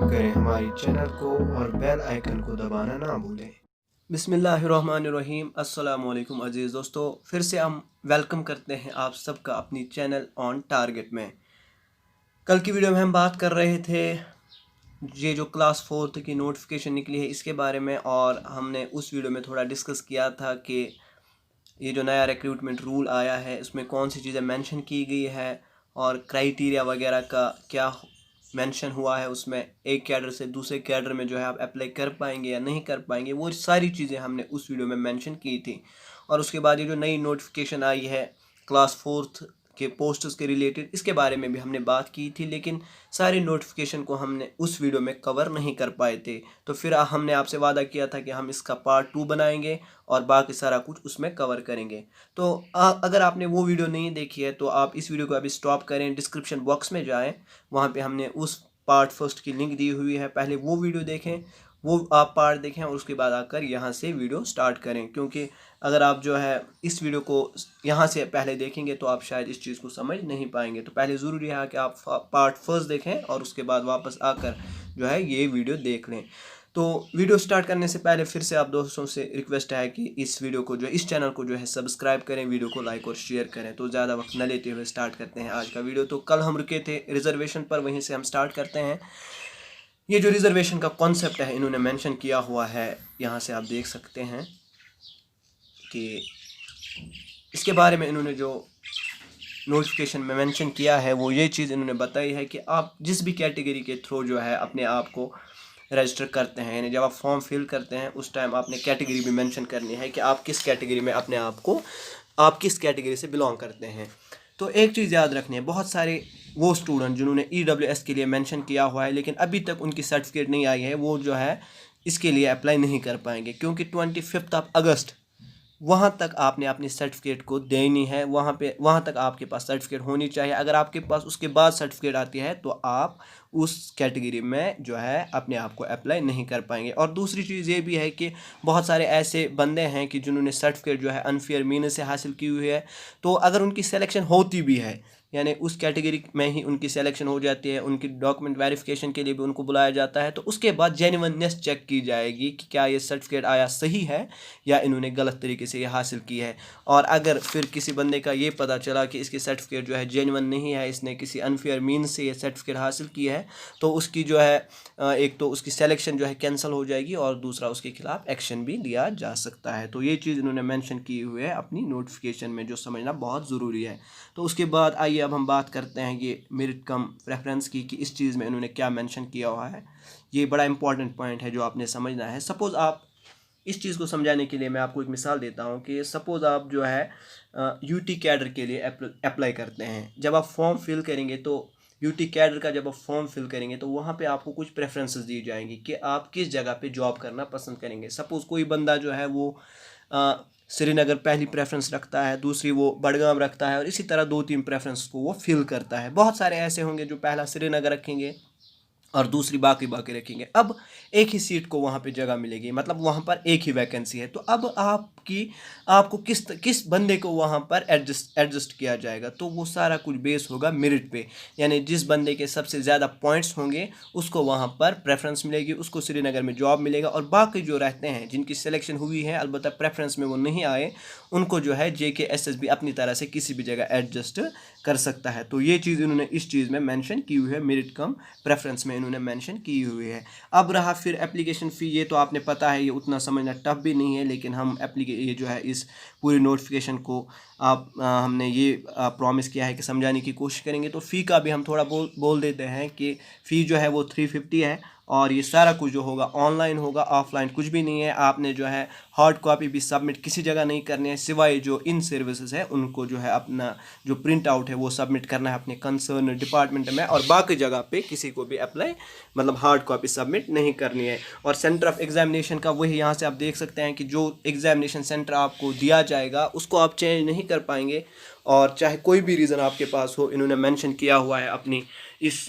करें हमारी चैनल को और बेल आइकन को दबाना ना भूलें। बिस्मिल्लाहिर्रहमानिर्रहीम। अस्सलाम वालेकुम अजीज़ दोस्तों, फिर से हम वेलकम करते हैं आप सबका अपनी चैनल ऑन टारगेट में। कल की वीडियो में हम बात कर रहे थे ये जो क्लास फोर्थ की नोटिफिकेशन निकली है इसके बारे में, और हमने उस वीडियो में थोड़ा डिस्कस किया था कि ये जो नया रिक्रूटमेंट रूल आया है उसमें कौन सी चीज़ें मेंशन की गई है और क्राइटेरिया वगैरह का क्या मेंशन हुआ है। उसमें एक कैडर से दूसरे कैडर में जो है आप अप्लाई कर पाएंगे या नहीं कर पाएंगे, वो सारी चीज़ें हमने उस वीडियो में मेंशन की थी। और उसके बाद ये जो नई नोटिफिकेशन आई है क्लास फोर्थ के पोस्ट्स के रिलेटेड, इसके बारे में भी हमने बात की थी, लेकिन सारी नोटिफिकेशन को हमने उस वीडियो में कवर नहीं कर पाए थे। तो फिर हमने आपसे वादा किया था कि हम इसका पार्ट 2 बनाएंगे और बाकी सारा कुछ उसमें कवर करेंगे। तो अगर आपने वो वीडियो नहीं देखी है तो आप इस वीडियो को अभी स्टॉप करें, डिस्क्रिप्शन बॉक्स में जाएं, वहाँ पे हमने उस पार्ट फर्स्ट की लिंक दी हुई है, पहले वो वीडियो देखें, वो आप पार्ट देखें और उसके बाद आकर यहाँ से वीडियो स्टार्ट करें। क्योंकि अगर आप जो है इस वीडियो को यहाँ से पहले देखेंगे तो आप शायद इस चीज़ को समझ नहीं पाएंगे। तो पहले ज़रूरी है कि आप पार्ट फर्स्ट देखें और उसके बाद वापस आकर जो है ये वीडियो देख लें। तो वीडियो स्टार्ट करने से पहले फिर से आप दोस्तों से रिक्वेस्ट है कि इस वीडियो को जो इस चैनल को जो है सब्सक्राइब करें, वीडियो को लाइक और शेयर करें। तो ज़्यादा वक्त न लेते हुए स्टार्ट करते हैं आज का वीडियो। तो कल हम रुके थे रिजर्वेशन पर, वहीं से हम स्टार्ट करते हैं। ये जो रिजर्वेशन का कॉन्सेप्ट है इन्होंने मेंशन किया हुआ है, यहाँ से आप देख सकते हैं कि इसके बारे में इन्होंने जो नोटिफिकेशन में मेंशन किया है वो ये चीज़ इन्होंने बताई है कि आप जिस भी कैटेगरी के थ्रू जो है अपने आप को रजिस्टर करते हैं, यानी जब आप फॉर्म फिल करते हैं उस टाइम आपने कैटेगरी भी मेंशन करनी है कि आप किस कैटेगरी में अपने आप को, आप किस कैटेगरी से बिलोंग करते हैं। तो एक चीज़ याद रखनी है, बहुत सारे वो स्टूडेंट जिन्होंने EWS के लिए मेंशन किया हुआ है लेकिन अभी तक उनकी सर्टिफिकेट नहीं आई है, वो जो है इसके लिए अप्लाई नहीं कर पाएंगे, क्योंकि 25 अगस्त वहाँ तक आपने अपनी सर्टिफिकेट को देनी है। वहाँ तक आपके पास सर्टिफिकेट होनी चाहिए। अगर आपके पास उसके बाद सर्टिफिकेट आती है तो आप उस कैटेगरी में जो है अपने आप को अप्लाई नहीं कर पाएंगे। और दूसरी चीज़ ये भी है कि बहुत सारे ऐसे बंदे हैं कि जिन्होंने सर्टिफिकेट जो है अनफेयर मीन्स से हासिल की हुई है, तो अगर उनकी सिलेक्शन होती भी है, यानी उस कैटेगरी में ही उनकी सिलेक्शन हो जाती है, उनकी डॉक्यूमेंट वेरिफिकेशन के लिए भी उनको बुलाया जाता है, तो उसके बाद जेन्युइननेस चेक की जाएगी कि क्या ये सर्टिफिकेट आया सही है या इन्होंने गलत तरीके से ये हासिल की है। और अगर फिर किसी बंदे का ये पता चला कि इसकी सर्टिफिकेट जो है जेन्युइन नहीं है, इसने किसी अनफेयर मीन्स से ये सर्टिफिकेट हासिल की है, तो उसकी जो है एक तो उसकी सिलेक्शन जो है कैंसिल हो जाएगी और दूसरा उसके खिलाफ एक्शन भी लिया जा सकता है। तो ये चीज़ इन्होंने मेंशन की हुई है अपनी नोटिफिकेशन में, जो समझना बहुत ज़रूरी है। तो उसके बाद आइए अब हम बात करते हैं ये मेरिट कम प्रेफरेंस की, कि इस चीज़ में इन्होंने क्या मेंशन किया हुआ है। ये बड़ा इंपॉर्टेंट पॉइंट है जो आपने समझना है। सपोज़ आप, इस चीज़ को समझाने के लिए मैं आपको एक मिसाल देता हूँ कि सपोज़ आप जो है यूटी कैडर के लिए अप्लाई करते हैं। जब आप फॉर्म फिल करेंगे तो यूटी कैडर का जब आप फॉर्म फिल करेंगे तो वहाँ पे आपको कुछ प्रेफरेंसेस दी जाएंगी कि आप किस जगह पे जॉब करना पसंद करेंगे। सपोज़ कोई बंदा जो है वो श्रीनगर पहली प्रेफरेंस रखता है, दूसरी वो बडगाम रखता है, और इसी तरह 2-3 प्रेफरेंस को वो फिल करता है। बहुत सारे ऐसे होंगे जो पहला श्रीनगर रखेंगे और दूसरी बाकी बाकी रखेंगे। अब एक ही सीट को वहाँ पे जगह मिलेगी, मतलब वहाँ पर एक ही वैकेंसी है। तो अब आपको किस बंदे को वहाँ पर एडजस्ट किया जाएगा, तो वो सारा कुछ बेस होगा मेरिट पे। यानी जिस बंदे के सबसे ज़्यादा पॉइंट्स होंगे उसको वहाँ पर प्रेफरेंस मिलेगी, उसको श्रीनगर में जॉब मिलेगा। और बाकी जो रहते हैं जिनकी सिलेक्शन हुई है अलबत्ता प्रेफरेंस में वो नहीं आए, उनको जो है JKSSB अपनी तरह से किसी भी जगह एडजस्ट कर सकता है। तो ये चीज़ इन्होंने इस चीज़ में मेंशन की हुई है, मेरिट कम प्रेफरेंस में इन्होंने मेंशन की हुई है। अब रहा फिर एप्लीकेशन फ़ी, ये तो आपने पता है, ये उतना समझना टफ भी नहीं है, लेकिन हम ये जो है इस पूरी नोटिफिकेशन को हमने ये प्रॉमिस किया है कि समझाने की कोशिश करेंगे। तो फ़ी का भी हम थोड़ा बोल देते हैं कि फ़ी जो है वो 350 है, और ये सारा कुछ जो होगा ऑनलाइन होगा, ऑफलाइन कुछ भी नहीं है। आपने जो है हार्ड कॉपी भी सबमिट किसी जगह नहीं करनी है, सिवाय जो इन सर्विसेज है उनको जो है अपना जो प्रिंट आउट है वो सबमिट करना है अपने कंसर्न डिपार्टमेंट में, और बाकी जगह पे किसी को भी अप्लाई मतलब हार्ड कॉपी सबमिट नहीं करनी है। और सेंटर ऑफ एग्जामिनेशन का वही यहाँ से आप देख सकते हैं कि जो एग्जामिनेशन सेंटर आपको दिया जाएगा उसको आप चेंज नहीं कर पाएंगे, और चाहे कोई भी रीज़न आपके पास हो, इन्होंने मेंशन किया हुआ है अपनी इस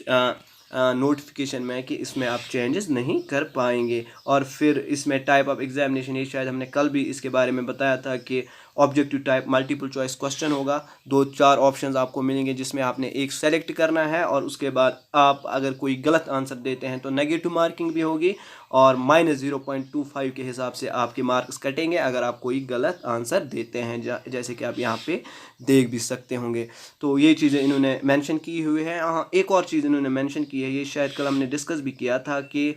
नोटिफिकेशन में कि इसमें आप चेंजेस नहीं कर पाएंगे। और फिर इसमें टाइप ऑफ एग्जामिनेशन, ये शायद हमने कल भी इसके बारे में बताया था कि objective type multiple choice question होगा। 2-4 ऑप्शंस आपको मिलेंगे जिसमें आपने एक सेलेक्ट करना है और उसके बाद आप अगर कोई गलत आंसर देते हैं तो नेगेटिव मार्किंग भी होगी और -0.25 के हिसाब से आपके मार्क्स कटेंगे अगर आप कोई गलत आंसर देते हैं, जैसे कि आप यहाँ पे देख भी सकते होंगे। तो ये चीज़ें इन्होंने मेंशन की हुई है। हाँ, एक और चीज़ इन्होंने मेंशन की है, ये शायद कल हमने डिस्कस भी किया था कि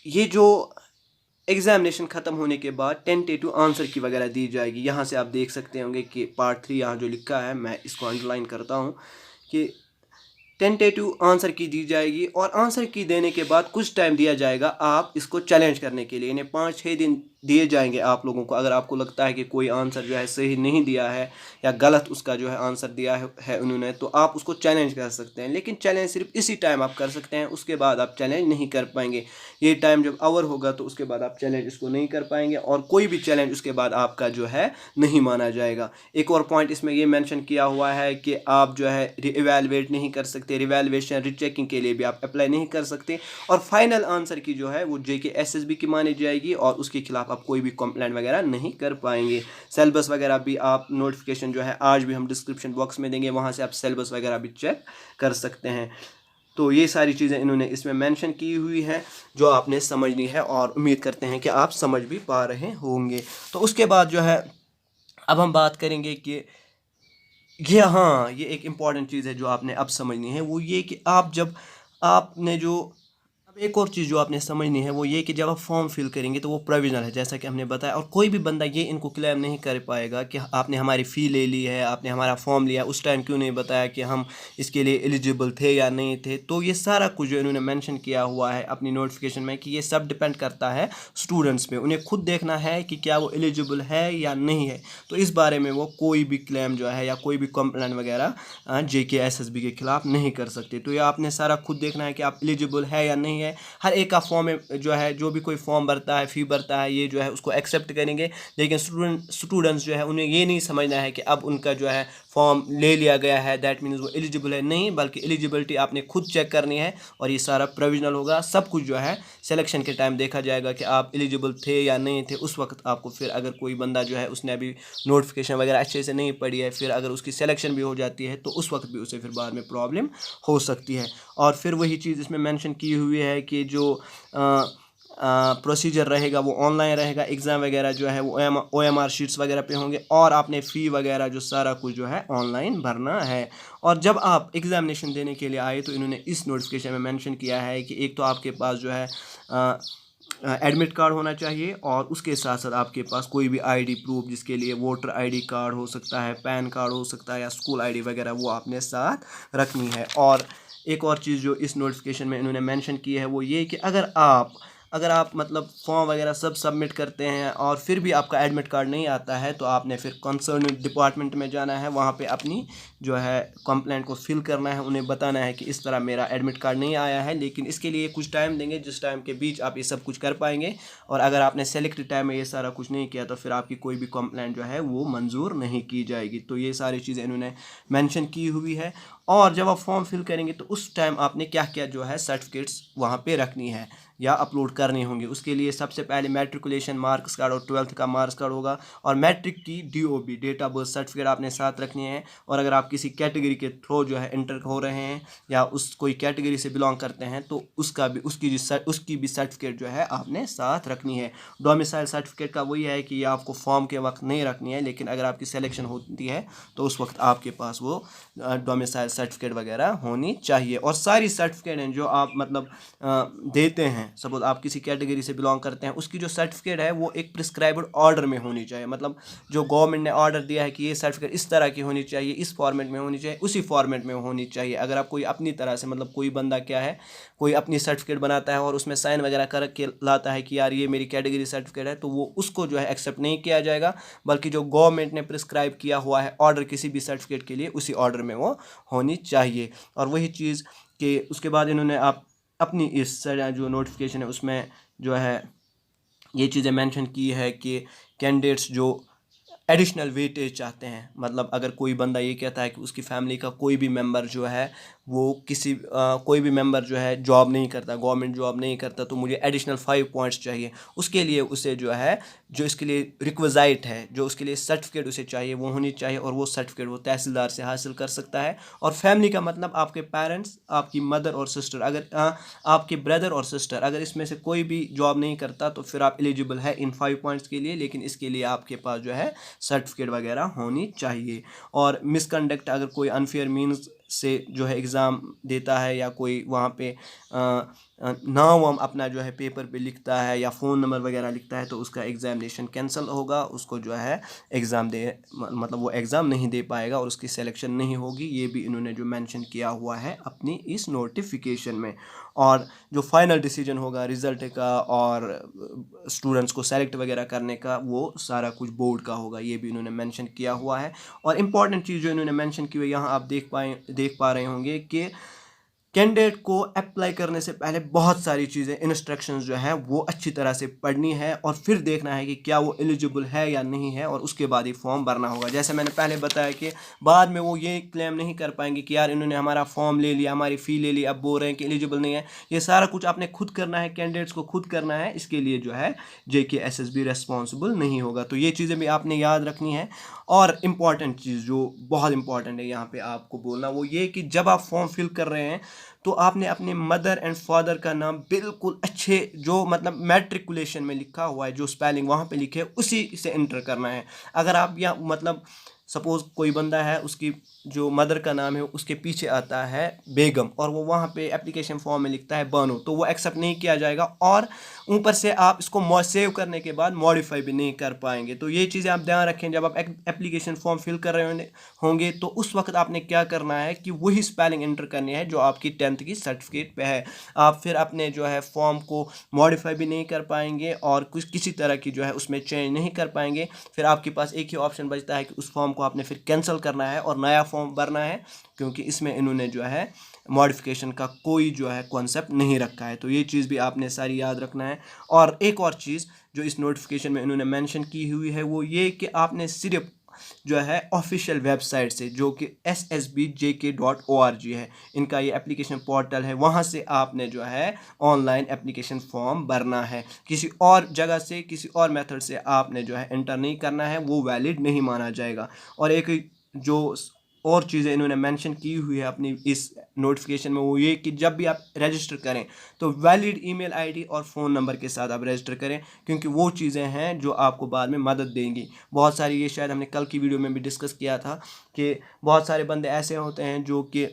ये जो एग्जामिनेशन ख़त्म होने के बाद टेंटेटिव आंसर की वगैरह दी जाएगी। यहाँ से आप देख सकते होंगे कि पार्ट 3 यहाँ जो लिखा है, मैं इसको अंडरलाइन करता हूँ कि टेंटेटिव आंसर की दी जाएगी और आंसर की देने के बाद कुछ टाइम दिया जाएगा आप इसको चैलेंज करने के लिए। इन्हें 5-6 दिन दिए जाएंगे आप लोगों को। अगर आपको लगता है कि कोई आंसर जो है सही नहीं दिया है या गलत उसका जो है आंसर दिया है उन्होंने, तो आप उसको चैलेंज कर सकते हैं। लेकिन चैलेंज सिर्फ इसी टाइम आप कर सकते हैं, उसके बाद आप चैलेंज नहीं कर पाएंगे। ये टाइम जब ओवर होगा तो उसके बाद आप चैलेंज इसको नहीं कर पाएंगे और कोई भी चैलेंज उसके बाद आपका जो है नहीं माना जाएगा। एक और पॉइंट इसमें ये मेंशन किया हुआ है कि आप जो है रिवैल्यूएट नहीं कर सकते, रिवैल्यूएशन रीचेकिंग के लिए भी आप अप्लाई नहीं कर सकते और फाइनल आंसर की जो है वो JK SSB की मानी जाएगी और उसके खिलाफ आप कोई भी कंप्लेंट वगैरह नहीं कर पाएंगे। सिलेबस वगैरह भी आप नोटिफिकेशन जो है आज भी हम डिस्क्रिप्शन बॉक्स में देंगे, वहाँ से आप सिलेबस वगैरह भी चेक कर सकते हैं। तो ये सारी चीज़ें इन्होंने इसमें मेंशन की हुई है जो आपने समझनी है और उम्मीद करते हैं कि आप समझ भी पा रहे होंगे। तो उसके बाद जो है अब हम बात करेंगे कि ये एक इम्पॉर्टेंट चीज़ है जो आपने अब समझनी है, वो ये कि आप जब आपने जो अब एक और चीज़ जो आपने समझनी है वो ये कि जब आप फॉर्म फिल करेंगे तो वो प्रोविजनल है, जैसा कि हमने बताया, और कोई भी बंदा ये इनको क्लेम नहीं कर पाएगा कि आपने हमारी फ़ी ले ली है, आपने हमारा फॉर्म लिया, उस टाइम क्यों नहीं बताया कि हम इसके लिए एलिजिबल थे या नहीं थे। तो ये सारा कुछ जो इन्होंने मेंशन किया हुआ है अपनी नोटिफिकेशन में कि ये सब डिपेंड करता है स्टूडेंट्स पे, उन्हें खुद देखना है कि क्या वो एलिजिबल है या नहीं है। तो इस बारे में वो कोई भी क्लेम जो है या कोई भी कंप्लेंट वगैरह JK SSB के खिलाफ नहीं कर सकते। तो ये आपने सारा खुद देखना है कि आप एलिजिबल है या नहीं है। हर एक का फॉर्म जो है, जो भी कोई फॉर्म भरता है, फ़ी भरता है, ये जो है उसको एक्सेप्ट करेंगे। लेकिन स्टूडेंट्स जो है उन्हें ये नहीं समझना है कि अब उनका जो है फॉर्म ले लिया गया है दैट मीन्स वो एलिजिबल है, नहीं, बल्कि एलिजिबिलिटी आपने खुद चेक करनी है और ये सारा प्रोविजनल होगा। सब कुछ जो है सिलेक्शन के टाइम देखा जाएगा कि आप एलिजिबल थे या नहीं थे। उस वक्त आपको फिर अगर कोई बंदा जो है उसने अभी नोटिफिकेशन वगैरह अच्छे से नहीं पढ़ी है, फिर अगर उसकी सिलेक्शन भी हो जाती है तो उस वक्त भी उसे फिर बाद में प्रॉब्लम हो सकती है। और फिर वही चीज़ इसमें मेंशन की हुई है कि जो प्रोसीजर रहेगा वो ऑनलाइन रहेगा, एग्ज़ाम वगैरह जो है वो OMR शीट्स वगैरह पे होंगे और आपने फ़ी वगैरह जो सारा कुछ जो है ऑनलाइन भरना है। और जब आप एग्ज़ामिनेशन देने के लिए आए तो इन्होंने इस नोटिफिकेशन में मेंशन किया है कि एक तो आपके पास जो है एडमिट कार्ड होना चाहिए और उसके साथ साथ आपके पास कोई भी ID प्रूफ, जिसके लिए वोटर ID कार्ड हो सकता है, पैन कार्ड हो सकता है या स्कूल ID वगैरह, वो आपने साथ रखनी है। और एक और चीज़ जो इस नोटिफिकेशन में इन्होंने मेंशन की है वो ये कि अगर आप मतलब फॉर्म वगैरह सब सबमिट करते हैं और फिर भी आपका एडमिट कार्ड नहीं आता है तो आपने फिर कंसर्न डिपार्टमेंट में जाना है, वहाँ पे अपनी जो है कंप्लेंट को फिल करना है, उन्हें बताना है कि इस तरह मेरा एडमिट कार्ड नहीं आया है। लेकिन इसके लिए कुछ टाइम देंगे जिस टाइम के बीच आप ये सब कुछ कर पाएंगे और अगर आपने सेलेक्ट टाइम में ये सारा कुछ नहीं किया तो फिर आपकी कोई भी कंप्लेंट जो है वो मंजूर नहीं की जाएगी। तो ये सारी चीज़ें इन्होंने मेंशन की हुई है। और जब आप फॉर्म फिल करेंगे तो उस टाइम आपने क्या क्या जो है सर्टिफिकेट्स वहाँ पे रखनी है या अपलोड करने होंगे। उसके लिए सबसे पहले मैट्रिकुलेशन मार्क्स कार्ड और 12th का मार्क्स कार्ड होगा और मैट्रिक की DOB date of birth certificate आपने साथ रखनी है। और अगर आप किसी कैटेगरी के थ्रू जो है इंटर हो रहे हैं या उस कोई कैटेगरी से बिलोंग करते हैं तो उसकी भी सर्टिफिकेट जो है आपने साथ रखनी है। डोमिसाइल सर्टिफिकेट का वही है कि ये आपको फॉर्म के वक्त नहीं रखनी है, लेकिन अगर आपकी सिलेक्शन होती है तो उस वक्त आपके पास वो डोमिसाइल सर्टिफिकेट वगैरह होनी चाहिए। और सारी सर्टिफिकेट हैं जो आप मतलब देते हैं, सपोज आप किसी कैटेगरी से बिलोंग करते हैं, उसकी जो सर्टिफिकेट है वो एक प्रिस्क्राइब्ड ऑर्डर में होनी चाहिए। मतलब जो गवर्नमेंट ने ऑर्डर दिया है कि ये सर्टिफिकेट इस तरह की होनी चाहिए, इस फॉर्मेट में होनी चाहिए, उसी फॉर्मेट में होनी चाहिए। अगर आप कोई अपनी तरह से मतलब कोई बंदा क्या है, कोई अपनी सर्टिफिकेट बनाता है और उसमें साइन वगैरह कर के लाता है कि यार ये मेरी कैटेगरी सर्टिफिकेट है, तो वो उसको जो है एक्सेप्ट नहीं किया जाएगा, बल्कि जो गवर्नमेंट ने प्रिस्क्राइब किया हुआ है ऑर्डर किसी भी सर्टिफिकेट के लिए, उसी ऑर्डर में वो होनी चाहिए। और वही चीज़ कि उसके बाद इन्होंने आप अपनी इस जो नोटिफिकेशन है उसमें जो है ये चीज़ें मेंशन की है कि कैंडिडेट्स जो एडिशनल वेटेज चाहते हैं। मतलब अगर कोई बंदा ये कहता है कि उसकी फैमिली का कोई भी मेंबर जो है वो कोई भी मेंबर जो है जॉब नहीं करता, गवर्नमेंट जॉब नहीं करता, तो मुझे एडिशनल 5 पॉइंट्स चाहिए। उसके लिए उसे जो है, जो इसके लिए रिक्विज़ाइट है, जो उसके लिए सर्टिफिकेट उसे चाहिए वो होनी चाहिए, और वो सर्टिफिकेट वो तहसीलदार से हासिल कर सकता है। और फैमिली का मतलब आपके पेरेंट्स, आपकी मदर और सिस्टर, अगर आपके ब्रदर और सिस्टर, अगर इसमें से कोई भी जॉब नहीं करता तो फिर आप एलिजिबल है इन 5 पॉइंट्स के लिए, लेकिन इसके लिए आपके पास जो है सर्टिफिकेट वगैरह होनी चाहिए। और मिसकंडक्ट, अगर कोई अनफेयर मीन्स से जो है एग्ज़ाम देता है, या कोई वहाँ पे नाम वाम अपना जो है पेपर पे लिखता है या फ़ोन नंबर वगैरह लिखता है, तो उसका एग्ज़ामिनेशन कैंसिल होगा, उसको जो है मतलब वो एग्ज़ाम नहीं दे पाएगा और उसकी सिलेक्शन नहीं होगी। ये भी इन्होंने जो मेंशन किया हुआ है अपनी इस नोटिफिकेशन में। और जो फाइनल डिसीजन होगा रिज़ल्ट का और स्टूडेंट्स को सेलेक्ट वगैरह करने का, वो सारा कुछ बोर्ड का होगा, ये भी इन्होंने मेंशन किया हुआ है। और इम्पॉर्टेंट चीज़ जो इन्होंने मेंशन की हुई है यहाँ आप देख पा रहे होंगे कि कैंडिडेट को अप्लाई करने से पहले बहुत सारी चीज़ें, इंस्ट्रक्शंस जो है वो अच्छी तरह से पढ़नी है, और फिर देखना है कि क्या वो एलिजिबल है या नहीं है, और उसके बाद ही फॉर्म भरना होगा। जैसे मैंने पहले बताया कि बाद में वो ये क्लेम नहीं कर पाएंगे कि यार इन्होंने हमारा फॉर्म ले लिया, हमारी फ़ी ले ली, अब बोल रहे हैं कि एलिजिबल नहीं है। ये सारा कुछ आपने खुद करना है, कैंडिडेट्स को खुद करना है। इसके लिए जो है JKSSB रेस्पॉन्सिबल नहीं होगा। तो ये चीज़ें भी आपने याद रखनी है। और इम्पॉर्टेंट चीज़ जो बहुत इंपॉर्टेंट है यहाँ पे आपको बोलना, वो ये कि जब आप फॉर्म फिल कर रहे हैं तो आपने अपने मदर एंड फादर का नाम बिल्कुल अच्छे, जो मतलब मैट्रिकुलेशन में लिखा हुआ है, जो स्पेलिंग वहाँ पे लिखे है उसी से एंटर करना है। अगर आप यहाँ मतलब सपोज़ कोई बंदा है, उसकी जो मदर का नाम है उसके पीछे आता है बेगम, और वो वहाँ पे एप्लीकेशन फॉर्म में लिखता है बानो, तो वो एक्सेप्ट नहीं किया जाएगा। और ऊपर से आप इसको सेव करने के बाद मॉडिफाई भी नहीं कर पाएंगे। तो ये चीज़ें आप ध्यान रखें जब आप एप्लीकेशन फॉर्म फिल कर रहे होंगे, तो उस वक्त आपने क्या करना है कि वही स्पेलिंग एंटर करनी है जो आपकी 10th की सर्टिफिकेट पे है। आप फिर अपने जो है फॉर्म को मॉडिफाई भी नहीं कर पाएंगे और कुछ किसी तरह की जो है उसमें चेंज नहीं कर पाएंगे। फिर आपके पास एक ही ऑप्शन बचता है कि उस फॉर्म को आपने फिर कैंसिल करना है और नया फॉर्म भरना है, क्योंकि इसमें इन्होंने जो है मॉडिफिकेशन का कोई जो है कॉन्सेप्ट नहीं रखा है। तो ये चीज़ भी आपने सारी याद रखना है। और एक और चीज़ जो इस नोटिफिकेशन में इन्होंने मेंशन की हुई है वो ये कि आपने सिर्फ जो है ऑफिशियल वेबसाइट से, जो कि ssbjk.org है, इनका ये एप्लीकेशन पोर्टल है, वहाँ से आपने जो है ऑनलाइन एप्लीकेशन फॉर्म भरना है। किसी और जगह से, किसी और मेथड से आपने जो है एंटर नहीं करना है, वो वैलिड नहीं माना जाएगा। और एक जो और चीज़ें इन्होंने मेंशन की हुई है अपनी इस नोटिफिकेशन में, वो ये कि जब भी आप रजिस्टर करें तो वैलिड ईमेल आईडी और फ़ोन नंबर के साथ आप रजिस्टर करें, क्योंकि वो चीज़ें हैं जो आपको बाद में मदद देंगी। बहुत सारी, ये शायद हमने कल की वीडियो में भी डिस्कस किया था कि बहुत सारे बंदे ऐसे होते हैं जो कि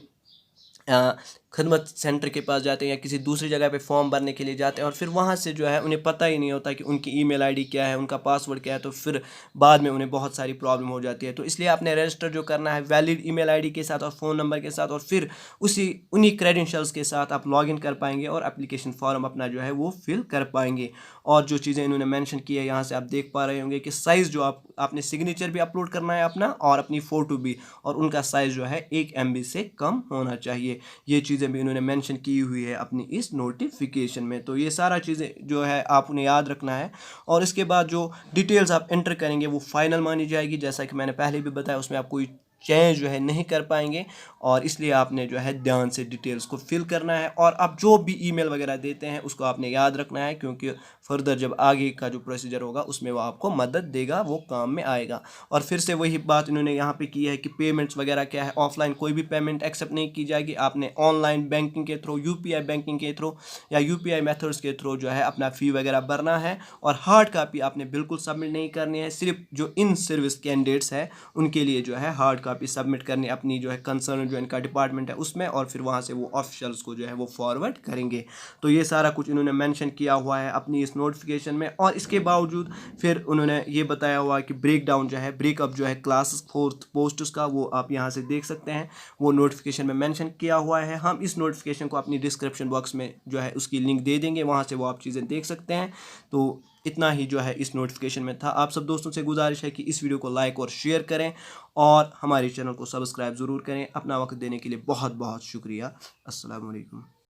खिदमत सेंटर के पास जाते हैं या किसी दूसरी जगह पे फॉर्म भरने के लिए जाते हैं, और फिर वहाँ से जो है उन्हें पता ही नहीं होता कि उनकी ईमेल आईडी क्या है, उनका पासवर्ड क्या है, तो फिर बाद में उन्हें बहुत सारी प्रॉब्लम हो जाती है। तो इसलिए आपने रजिस्टर जो करना है वैलिड ईमेल आईडी के साथ और फ़ोन नंबर के साथ, और फिर उन्हीं क्रेडेंशियल्स के साथ आप लॉगिन कर पाएंगे और एप्लीकेशन फॉर्म अपना जो है वो फिल कर पाएंगे। और जो चीज़ें इन्होंने मेंशन की है यहाँ से आप देख पा रहे होंगे कि साइज़ जो आपने सिग्नेचर भी अपलोड करना है अपना, और अपनी फ़ोटो भी, और उनका साइज़ जो है 1 MB से कम होना चाहिए। ये चीज़ें भी इन्होंने मेंशन की हुई है अपनी इस नोटिफिकेशन में। तो ये सारा चीज़ें जो है आपने याद रखना है। और इसके बाद जो डिटेल्स आप एंटर करेंगे वो फाइनल मानी जाएगी, जैसा कि मैंने पहले भी बताया, उसमें आप कोई चेंज जो है नहीं कर पाएंगे, और इसलिए आपने जो है ध्यान से डिटेल्स को फिल करना है। और आप जो भी ईमेल वगैरह देते हैं उसको आपने याद रखना है, क्योंकि फर्दर जब आगे का जो प्रोसीजर होगा उसमें वो आपको मदद देगा, वो काम में आएगा। और फिर से वही बात इन्होंने यहाँ पे की है कि पेमेंट्स वगैरह क्या है, ऑफलाइन कोई भी पेमेंट एक्सेप्ट नहीं की जाएगी। आपने ऑनलाइन बैंकिंग के थ्रू, UPI बैंकिंग के थ्रू या UPI मेथड्स के थ्रू जो है अपना फ़ी वगैरह भरना है। और हार्ड कापी आपने बिल्कुल सबमिट नहीं करनी है, सिर्फ जो इन सर्विस कैंडिडेट्स है उनके लिए जो है हार्ड कापी सबमिट करनी अपनी जो है कंसर्न जो इनका डिपार्टमेंट है उसमें, और फिर वहाँ से वो ऑफिशियल्स को जो है वो फॉरवर्ड करेंगे। तो ये सारा कुछ इन्होंने मेंशन किया हुआ है अपनी इस नोटिफिकेशन में। और इसके बावजूद फिर उन्होंने ये बताया हुआ है कि ब्रेकडाउन जो है, ब्रेकअप जो है क्लास 4th पोस्ट्स का, वो आप यहाँ से देख सकते हैं, वो नोटिफिकेशन में मेंशन किया हुआ है। हम इस नोटिफिकेशन को अपनी डिस्क्रिप्शन बॉक्स में जो है उसकी लिंक दे देंगे, वहाँ से वो आप चीज़ें देख सकते हैं। तो इतना ही जो है इस नोटिफिकेशन में था। आप सब दोस्तों से गुजारिश है कि इस वीडियो को लाइक और शेयर करें, और हमारे चैनल को सब्सक्राइब ज़रूर करें। अपना वक्त देने के लिए बहुत बहुत शुक्रिया। अस्सलाम वालेकुम।